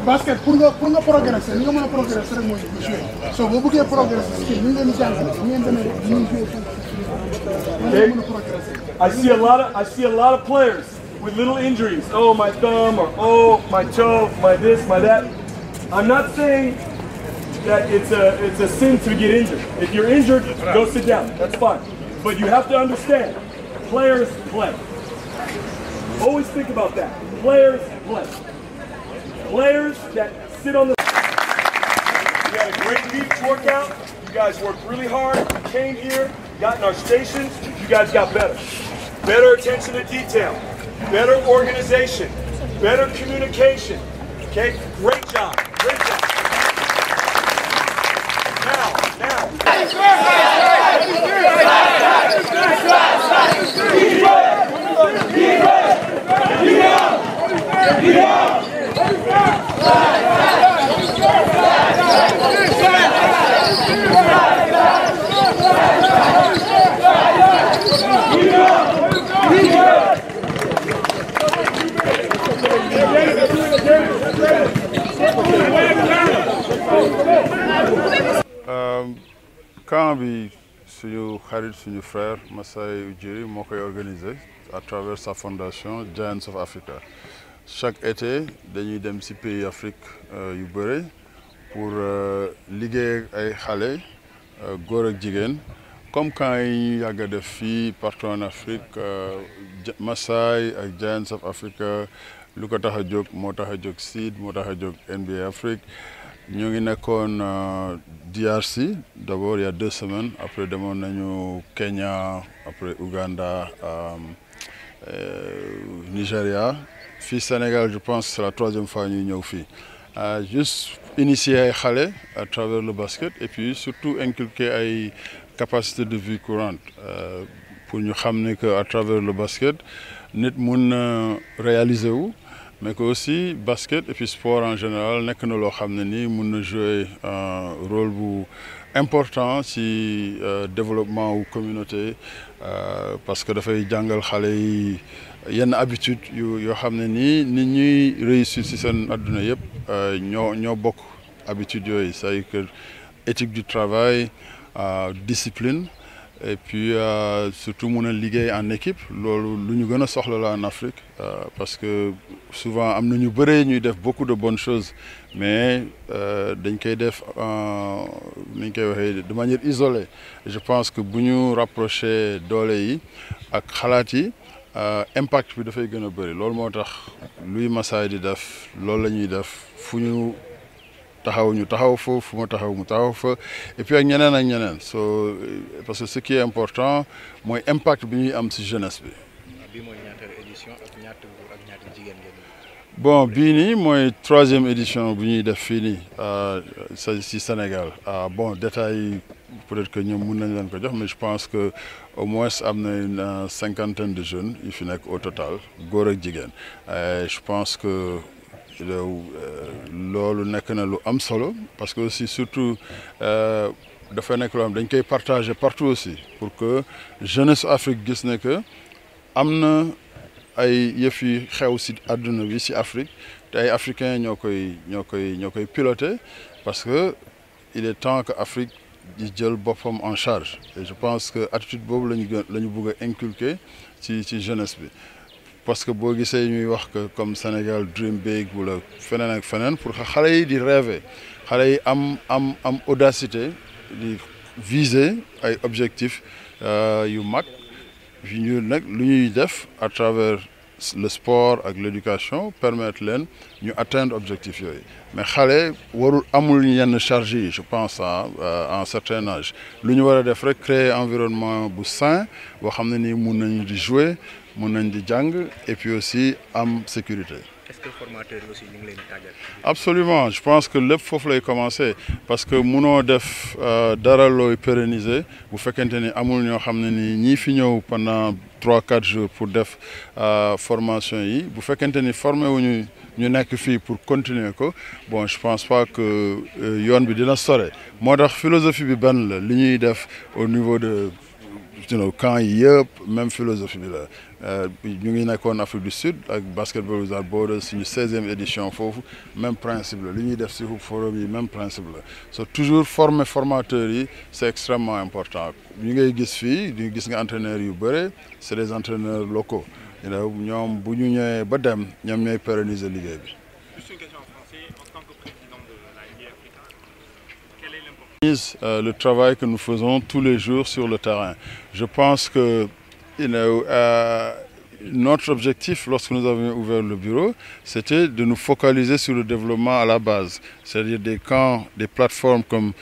basket pour nga progresser ni nga mën a progresser rek mooy jouer so boo bëggee progresser ni ngeen di jàng ni ngeen demee ni ngeen I see a lot of players with little injuries. Oh, my thumb, or oh, my toe, my this, my that. I'm not saying that it's a sin to get injured. If you're injured, go sit down. That's fine. But you have to understand, players play. Always think about that. Players play. Players that sit on the... We had a great beach workout. You guys worked really hard. We came here, got in our stations. You guys got better. Better attention to detail. Better organization. Better communication. Okay? Great job. Great job. Now. Camp bi suñu xarit suñu frère Massaye Ujiri moo koy organisé à travers sa fondation Giants of Africa. Chaque été dañuy dem ci pays Afrique yu bëri pour liggéey ay xale góor ak jigéen comme camp yi ñu yàgg a def fii partout en Afrique. Massaye ak Giants of Africa lu ko tax a jóg moo tax a jóg SEED moo tax a jóg NBA Afrique. Ñu ngi nekkoon DRC d'abord il y a 2 semaines après demoon nañu Kenya après Ouganda Nigeria fii Sénégal je pense c'est la 3e fois ñuy ñëw fii juste initier ay xale à travers le basket et puis surtout inculquer ay capacités de vie courante pour ñu xam ne que à travers le basket nit mun na réaliser wu. Mais que aussi basket et puis sport en général nekk na loo xam ne nii mun na jouer un rôle bu important ci développement wu communauté parce que dafay jàngal xale yi yenn habitude yoo xam ne nii nit ñuy réussir ci seen adduna yëpp ñoo bokk habitude yooyu c'est-à-dire que éthique du travail discipline et puis surtout mun a liggéey en équipe loolu lu ñu gën a soxla la en Afrique parce que souvent am na ñu bëree ñuy def beaucoup de bonnes choses mais dañ koy def ni ñu koy waxee de manière isolée je pense que bu ñu rapproché doole yi ak xalaat yi impact bi dafay gën a bëri loolu moo tax luy Massaye di def loolu la ñuy def fu ñu taxaw ñu taxaw fa fu ma taxaw mu taxaw fa et puis ak ñeneen parce que ce qui est important mooy impact bi ñuy am ci jeunesse bi. bii mooy ñaateelu édition ak ñaata góor ak ñaata jigéen ngeen. bon bii nii mooy 3e édition bu ñuy def fii nii ci Sénégal bon détails yi peut-être que ñoom mun nañ leen ko jox mais je pense que au moins am na une 50aine de jeunes yu fi nekk au total góor ak jigéen je pense que. loolu nekk na lu am solo parce que aussi surtout dafa nekk loo xam dañ koy partager partout aussi pour que jeunesse Afrique gis ne que am na ay yëf yi xew ci àdduna bi ci Afrique te ay africains ñoo koy piloter parce que il est temps que Afrique di jël boppam en charge et je pense que attitude boobu la ñu bëgg a inculquer ci jeunesse bi. Parce que boo gisee ñuy wax que comme Sénégal dream big wala feneen ak feneen pour que xale yi di rêver xale yi am audacité di viser ay objectifs yu mag ñu nag lu ñuy def à travers le sport ak l'éducation permettre leen ñu atteindre objectifs yooyu mais xale amul yenn charge yi je pense à un certain âge lu ñu war a def rek créer environnement bu sain boo xam ne nii mun nañu di jouer mun nañ di jàng et puis aussi am sécurité. est-ce que formateur aussi ñu ngi leen di tàggat? Absolument, je pense que lépp foofu lay commencer parce que munoo def dara looy pérenniser bu fekkente ni amul ñoo xam ne ni ñii fi ñëw pendant 3-4 jours pour def formation yi bu fekkente ni formé wuñu ñu nekk fii pour continuer ko bon je pense pas que yoon bi dina sore moo tax philosophie bi benn la li ñuy def au niveau de camp yi yëpp même philosophie bi la ñu ngi nekkoon Afrique du Sud ak Basketball Without Borders suñu 16e édition foofu même principe la li ñuy def si forum yi même principe la so toujours former formateurs yi c'est extrêmement important ñu ngay gis fii ñu gis nga entraîneurs yu bëre c'est des entraîneurs locaux ñoom bu ñu ñëwee ba dem ñoom ñooy pérenniser liggéey bi. Juste une question en français, en tant que président de la NBA Afrique, quelle est l'importance? Le travail que nous faisons tous les jours sur le terrain. Je pense que notre objectif lorsque nous avons ouvert le bureau, c'était de nous focaliser sur le développement à la base, c'est-à-dire des camps, des plateformes comme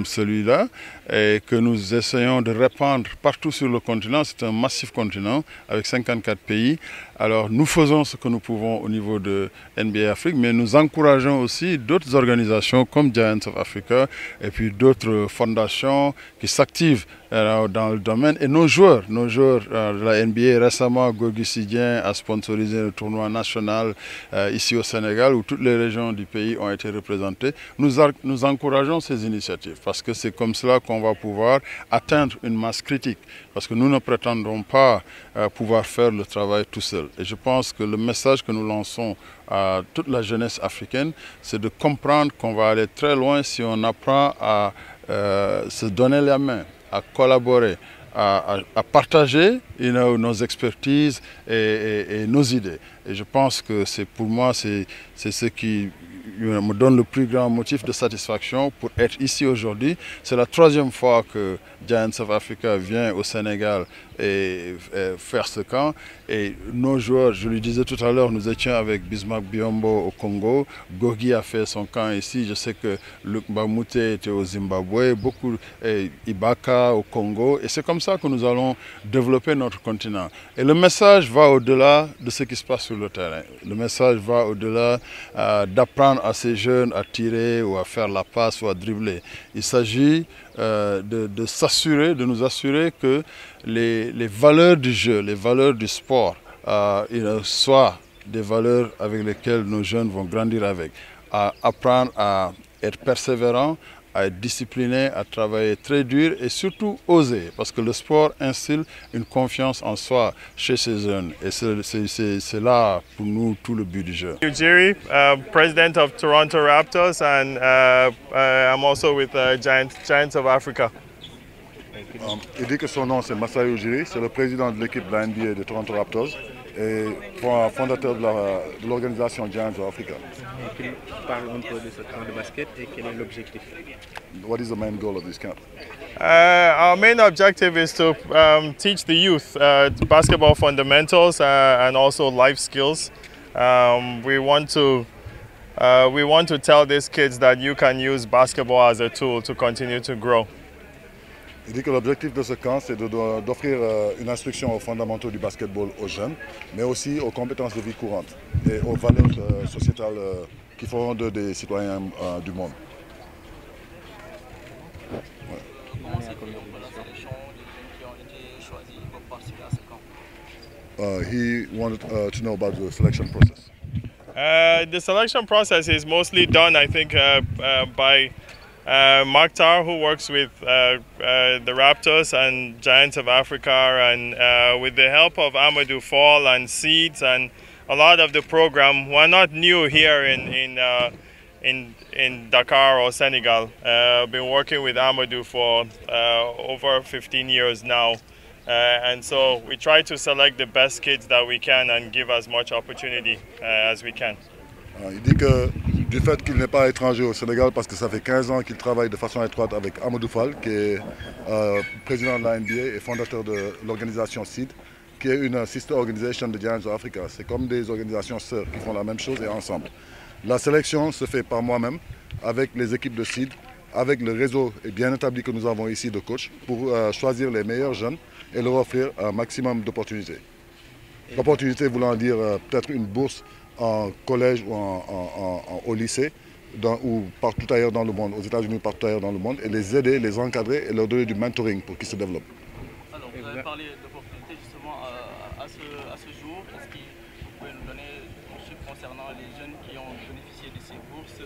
celui-là, et que nous essayons de répandre partout sur le continent. C'est un massif continent avec 54 pays. Alors nous faisons ce que nous pouvons au niveau de NBA Afrique, mais nous encourageons aussi d'autres organisations comme Giants of Africa et puis d'autres fondations qui s'activent dans le domaine. Et nos joueurs de la NBA, récemment, Gorgui Sidien a sponsorisé le tournoi national ici au Sénégal où toutes les régions du pays ont été représentées. Nous encourageons ces initiatives parce que c'est comme cela qu'on va pouvoir atteindre une masse critique parce que nous ne prétendons pas pouvoir faire le travail tout seul. Et je pense que le message que nous lançons à toute la jeunesse africaine, c'est de comprendre qu'on va aller très loin si on apprend à se donner la main, à collaborer, à partager nos expertises et nos idées. Et je pense que pour moi, c'est ce qui me donne le plus grand motif de satisfaction pour être ici aujourd'hui. C'est la 3e fois que Giants of Africa vient au Sénégal et faire ce camp. Et nos joueurs, je le disais tout à l'heure, nous étions avec Bismarck Biombo au Congo. Gorgui a fait son camp ici. Je sais que Luc Bamute était au Zimbabwe, beaucoup Ibaka au Congo. Et c'est comme ça que nous allons développer notre continent. Et le message va au-delà de ce qui se passe sur le terrain. Le message va au-delà d'apprendre à ces jeunes à tirer ou à faire la passe ou à dribbler. Il s'agit de s'assurer, de nous assurer que les valeurs du jeu, les valeurs du sport, soient des valeurs avec lesquelles nos jeunes vont grandir avec. À apprendre à être persévérant, à être discipliné, à travailler très dur et surtout oser, parce que le sport instille une confiance en soi chez ces jeunes. Et c'est là, pour nous, tout le but du jeu. Jerry, president of Toronto Raptors, and I'm also with Giants of Africa. Il dit que son nom c'est Massayo Ujiri, c'est le président de l'équipe de la NBA de Toronto Raptors et fondateur de l'organisation Giants of Africa. Qu'il parle un peu de ce camp de basket et quel est l'objectif? What is the main goal of this camp? Our main objective is to teach the youth basketball fundamentals and also life skills. We want to tell these kids that you can use basketball as a tool to continue to grow. Il dit que l'objectif de ce camp, c'est d'offrir une instruction aux fondamentaux du basketball aux jeunes, mais aussi aux compétences de vie courante et aux valeurs sociétales qui feront d'eux des citoyens du monde. Ouais. Comment c'est que la sélection qui ont été choisis pour participer à ce camp? He wanted to know about the selection process. The selection process is mostly done, I think, by Maktar, who works with the Raptors and Giants of Africa, and with the help of Amadou Fall and Seeds and a lot of the program. We're not new here in Dakar or Senegal. I've been working with Amadou for over 15 years now. And so we try to select the best kids that we can and give as much opportunity as we can. Il dit que du fait qu'il n'est pas étranger au Sénégal, parce que ça fait 15 ans qu'il travaille de façon étroite avec Amadou Fall, qui est président de la NBA et fondateur de l'organisation SEED, qui est une sister organisation de Giants of Africa. C'est comme des organisations sœurs qui font la même chose et ensemble. La sélection se fait par moi-même, avec les équipes de SEED, avec le réseau bien établi que nous avons ici de coachs, pour choisir les meilleurs jeunes et leur offrir un maximum d'opportunités. L'opportunité voulant dire peut-être une bourse en collège ou au lycée, ou partout ailleurs dans le monde, aux États-Unis ou partout ailleurs dans le monde, et les aider, les encadrer et leur donner du mentoring pour qu'ils se développent. Alors, vous avez parlé d'opportunités justement à ce jour. Est-ce que vous pouvez nous donner un chiffre concernant les jeunes qui ont bénéficié de ces bourses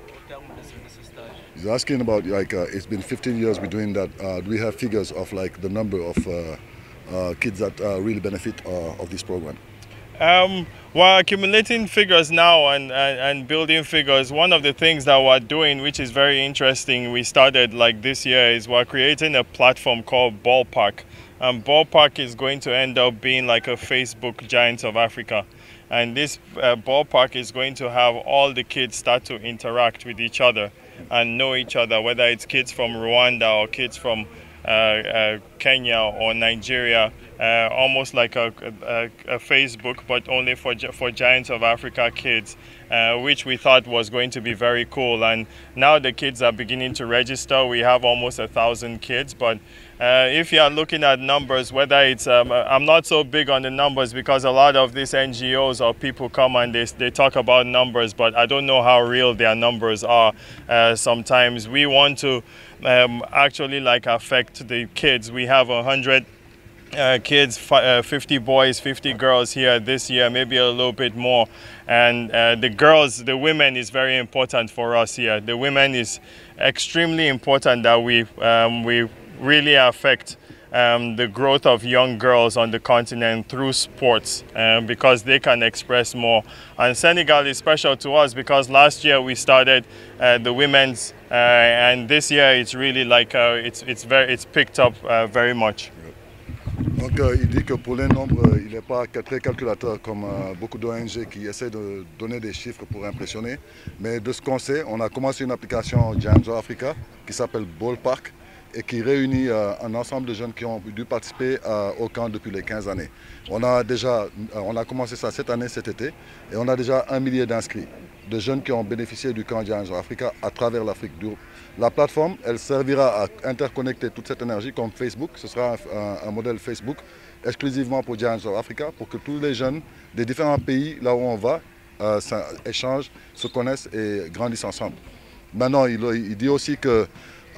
au terme de ce stage? He's asking about, like, it's been 15 years we're doing that. Do we have figures of like the number of kids that really benefit of this program? We're accumulating figures now and building figures. One of the things that we're doing, which is very interesting, we started like this year, is we're creating a platform called Ballpark. Ballpark is going to end up being like a Facebook Giants of Africa. And this Ballpark is going to have all the kids start to interact with each other and know each other, whether it's kids from Rwanda or kids from Kenya or Nigeria, almost like a Facebook, but only for Giants of Africa kids, which we thought was going to be very cool. And now the kids are beginning to register. We have almost 1,000 kids, but if you are looking at numbers, whether it's, I'm not so big on the numbers because a lot of these NGOs or people come and they talk about numbers, but I don't know how real their numbers are. Sometimes we want to actually like affect the kids. We have 100 kids, 50 boys, 50 girls here this year, maybe a little bit more. And the girls, the women is very important for us here. The women is extremely important that we really affect the growth of young girls on the continent through sports because they can express more. And Senegal is special to us because last year we started the women's and this year it's really like it's picked up very much. Donc il dit que pour les nombres, il n'est pas très calculateur comme beaucoup d'ONG qui essaient de donner des chiffres pour impressionner. Mais de ce qu'on sait, on a commencé une application Giants of Africa qui s'appelle Ballpark et qui réunit un ensemble de jeunes qui ont dû participer au camp depuis les 15 années. On a commencé ça cette année, cet été, et on a déjà 1 millier d'inscrits, de jeunes qui ont bénéficié du camp Giants of Africa à travers l'Afrique. La plateforme, elle servira à interconnecter toute cette énergie comme Facebook. Ce sera un modèle Facebook exclusivement pour Giants of Africa pour que tous les jeunes des différents pays, là où on va, échangent, se connaissent et grandissent ensemble. Maintenant, il dit aussi que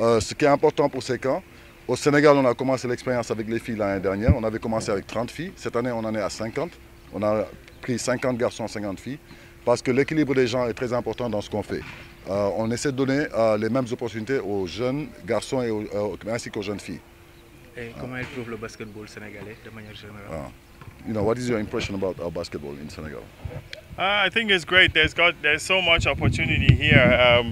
ce qui est important pour ces camps, au Sénégal, on a commencé l'expérience avec les filles l'année dernière. On avait commencé avec 30 filles. Cette année, on en est à 50. On a pris 50 garçons, 50 filles. Parce que l'équilibre des gens est très important dans ce qu'on fait. On essaie de donner les mêmes opportunités aux jeunes garçons ainsi qu'aux jeunes filles. Et comment elle trouve le basketball sénégalais de manière générale? You know, what is your impression about our basketball in Senegal? I think it's great. There's so much opportunity here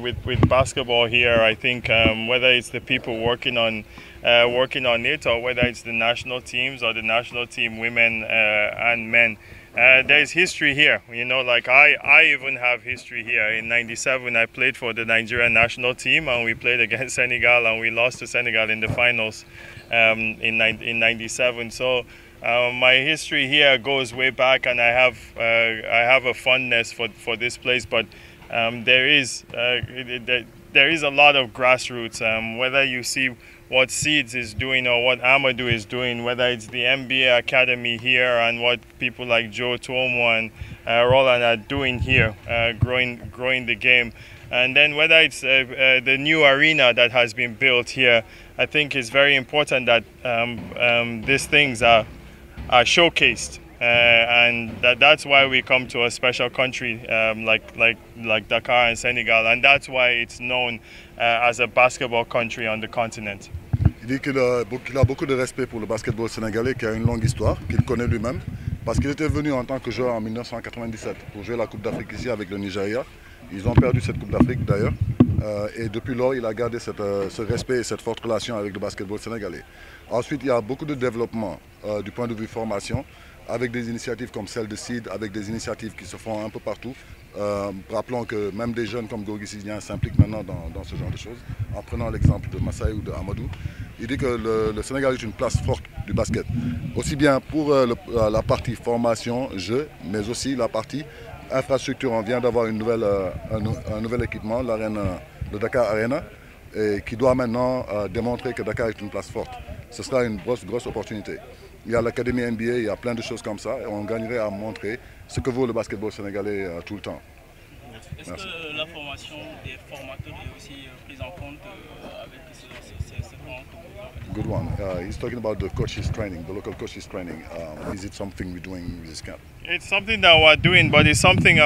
with basketball here. I think whether it's the people working on it or whether it's the national teams or the national team women and men. There's history here, you know, like I even have history here. In '97 I played for the Nigerian national team and we played against Senegal and we lost to Senegal in the finals in '97. So my history here goes way back and I have a fondness for this place, but there is a lot of grassroots, whether you see what Seeds is doing or what Amadou is doing, whether it's the NBA Academy here and what people like Joe Tuomo and Roland are doing here, growing the game. And then whether it's the new arena that has been built here, I think it's very important that these things are showcased. And that's why we come to a special country like Dakar and Senegal, and that's why it's known as a basketball country on the continent. Il dit qu'il a beaucoup de respect pour le basketball sénégalais, qui a une longue histoire, qu'il connaît lui-même, parce qu'il était venu en tant que joueur en 1997 pour jouer la Coupe d'Afrique ici avec le Nigeria. Ils ont perdu cette Coupe d'Afrique d'ailleurs, et depuis lors il a gardé ce respect et cette forte relation avec le basketball sénégalais. Ensuite, il y a beaucoup de développement du point de vue formation, avec des initiatives comme celle de Seed, avec des initiatives qui se font un peu partout. Rappelons que même des jeunes comme Gorgui Sidien s'impliquent maintenant dans ce genre de choses, en prenant l'exemple de Massaï ou de Amadou. Il dit que le Sénégal est une place forte du basket, aussi bien pour la partie formation, jeu, mais aussi la partie infrastructure. On vient d'avoir un nouvel équipement, le Dakar Arena, et qui doit maintenant démontrer que Dakar est une place forte. Ce sera une grosse opportunité. il y a l'académie NBA, il y a plein de choses comme ça. Et on gagnerait à montrer ce que vaut le basketball sénégalais tout le temps. Est-ce que la formation des formateurs est aussi prise en compte avec ces plans? Good one. He's talking about the coaches training, the local coaches training. Is it something we're doing with this camp? It's something that we're doing, but it's something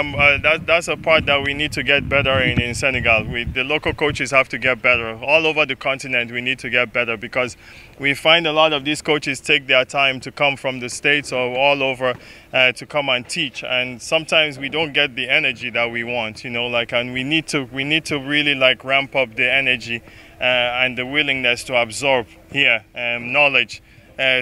that's a part that we need to get better in Senegal. The local coaches have to get better. All over the continent, we need to get better because we find a lot of these coaches take their time to come from the States or all over to come and teach, and sometimes we don't get the energy that we want, you know, like, and we need to really like ramp up the energy and the willingness to absorb here knowledge.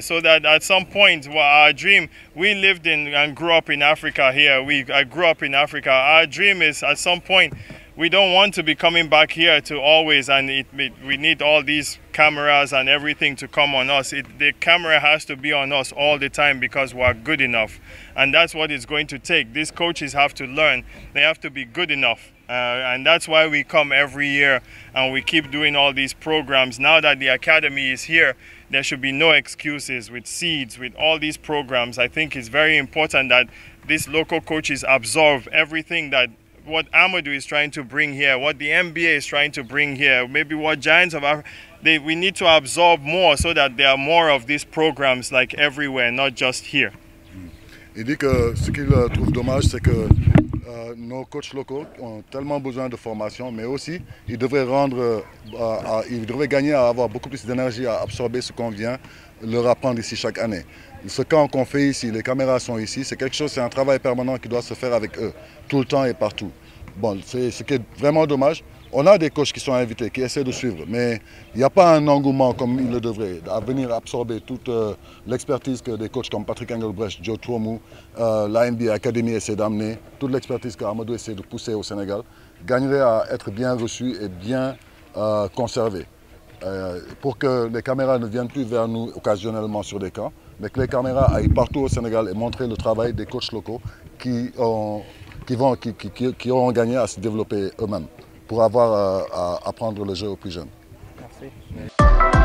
So that at some point, our dream, we lived in and grew up in Africa here. I grew up in Africa. Our dream is at some point, we don't want to be coming back here to always, and we need all these cameras and everything to come on us. The camera has to be on us all the time because we're good enough. And that's what it's going to take. These coaches have to learn. They have to be good enough. And that's why we come every year and we keep doing all these programs. Now that the academy is here, there should be no excuses with seeds, with all these programs. I think it's very important that these local coaches absorb everything that what Amadou is trying to bring here, what the NBA is trying to bring here, maybe what Giants of Africa, we need to absorb more so that there are more of these programs like everywhere, not just here. Il dit que ce qu'il trouve dommage, c'est que nos coachs locaux ont tellement besoin de formation, mais aussi ils devraient gagner à avoir beaucoup plus d'énergie à absorber ce qu'on vient leur apprendre ici chaque année. Ce camp qu'on fait ici, les caméras sont ici, c'est quelque chose, c'est un travail permanent qui doit se faire avec eux, tout le temps et partout. Bon, c'est ce qui est vraiment dommage. On a des coachs qui sont invités, qui essaient de suivre, mais il n'y a pas un engouement comme il le devrait, à venir absorber toute l'expertise que des coachs comme Patrick Engelbrecht, Joe Tuomu, la NBA Academy essaie d'amener, toute l'expertise qu'Amadou essaie de pousser au Sénégal, gagnerait à être bien reçue et bien conservée. Pour que les caméras ne viennent plus vers nous occasionnellement sur des camps, mais que les caméras aillent partout au Sénégal et montrer le travail des coachs locaux qui auront gagné à se développer eux-mêmes pour avoir à apprendre le jeu aux plus jeunes. Merci.